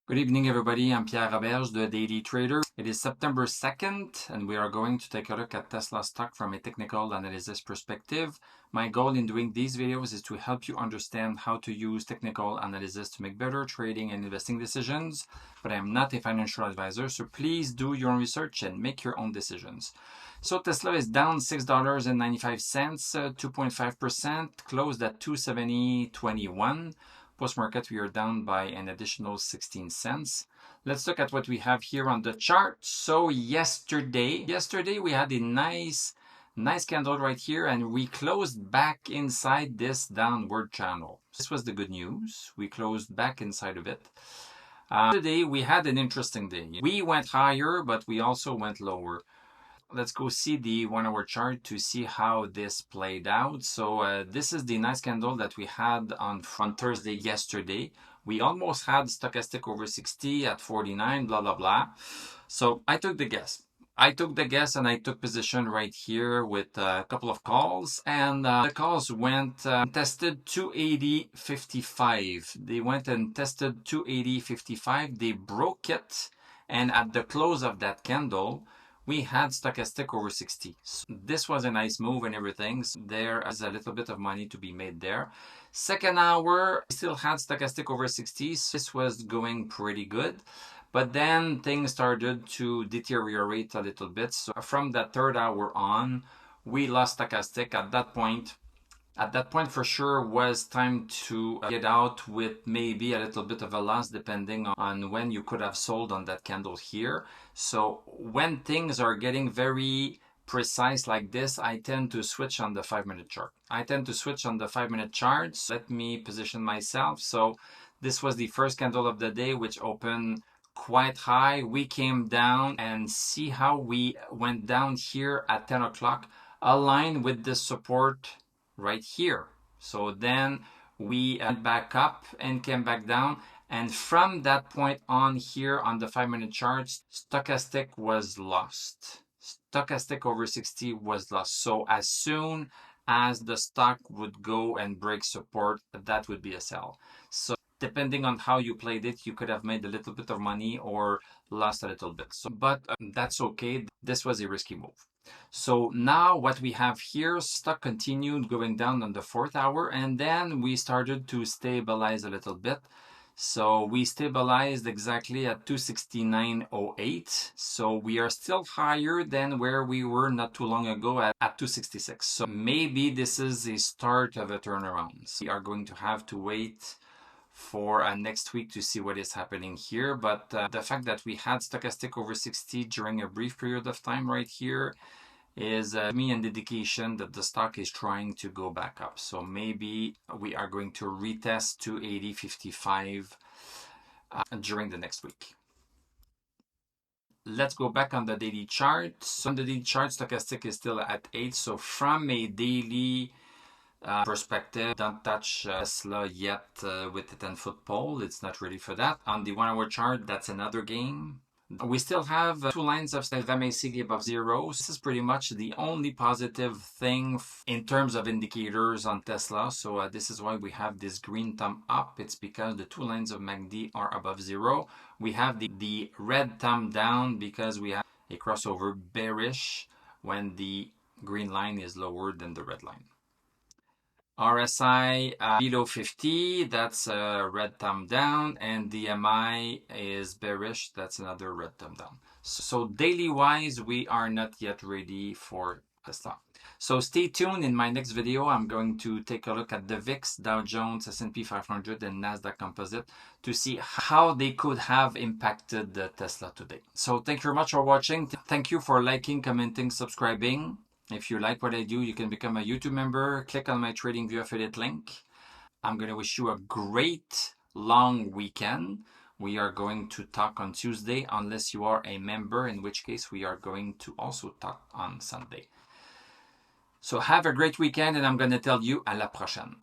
Good evening, everybody. I'm Pierre Roberge, the Daily Trader. It is September 2nd, and we are going to take a look at Tesla stock from a technical analysis perspective. My goal in doing these videos is to help you understand how to use technical analysis to make better trading and investing decisions. But I am not a financial advisor, so please do your own research and make your own decisions. So Tesla is down $6.95, 2.5%, closed at 270.21. Post-market, we are down by an additional 16 cents. Let's look at what we have here on the chart. So yesterday we had a nice candle right here, and we closed back inside this downward channel. This was the good news. We closed back inside of it. Today we had an interesting day. We went higher, but we also went lower. Let's go see the 1 hour chart to see how this played out. So this is the nice candle that we had on Thursday yesterday. We almost had stochastic over 60 at 49, blah, blah, blah. So I took the guess. And I took position right here with a couple of calls. And the calls went tested 280.55. They went and tested 280.55. They broke it. And at the close of that candle, we had stochastic over 60. So this was a nice move and everything. So there is a little bit of money to be made there. Second hour, we still had stochastic over 60. So this was going pretty good. But then things started to deteriorate a little bit. So from that third hour on, we lost stochastic. At that point, for sure, was time to get out with maybe a little bit of a loss depending on when you could have sold on that candle here. So when things are getting very precise like this, I tend to switch on the 5-minute chart. So let me position myself. So this was the first candle of the day, which opened quite high. We came down and see how we went down here at 10 o'clock, aligned with the support right here. So then we went back up and came back down, and from that point on here on the 5-minute chart, stochastic was lost. Stochastic over 60 was lost. So as soon as the stock would go and break support, that would be a sell. So depending on how you played it, you could have made a little bit of money or lost a little bit. But that's okay. This was a risky move. So now what we have here, stock continued going down on the 4th hour, and then we started to stabilize a little bit. So we stabilized exactly at 269.08. So we are still higher than where we were not too long ago at 266. So maybe this is the start of a turnaround. So we are going to have to wait for next week to see what is happening here. But the fact that we had stochastic over 60 during a brief period of time right here is me an indication that the stock is trying to go back up. So maybe we are going to retest 280.55 during the next week. Let's go back on the daily chart. So on the daily chart, stochastic is still at 8. So from a daily perspective, don't touch Tesla yet with the 10-foot pole. It's not ready for that. On the 1 hour chart, that's another game. We still have 2 lines of MACD above 0. This is pretty much the only positive thing in terms of indicators on Tesla. So this is why we have this green thumb up. It's because the 2 lines of MACD are above 0. We have the red thumb down because we have a crossover bearish when the green line is lower than the red line. RSI below 50, that's a red thumb down, and DMI is bearish, that's another red thumb down. So daily wise, we are not yet ready for Tesla. So stay tuned. In my next video, I'm going to take a look at the VIX, Dow Jones, S&P 500, and Nasdaq Composite to see how they could have impacted the Tesla today. So thank you very much for watching. Thank you for liking, commenting, subscribing. If you like what I do, you can become a YouTube member. Click on my TradingView affiliate link. I'm going to wish you a great long weekend. We are going to talk on Tuesday, unless you are a member, in which case we are going to also talk on Sunday. So have a great weekend, and I'm going to tell you à la prochaine.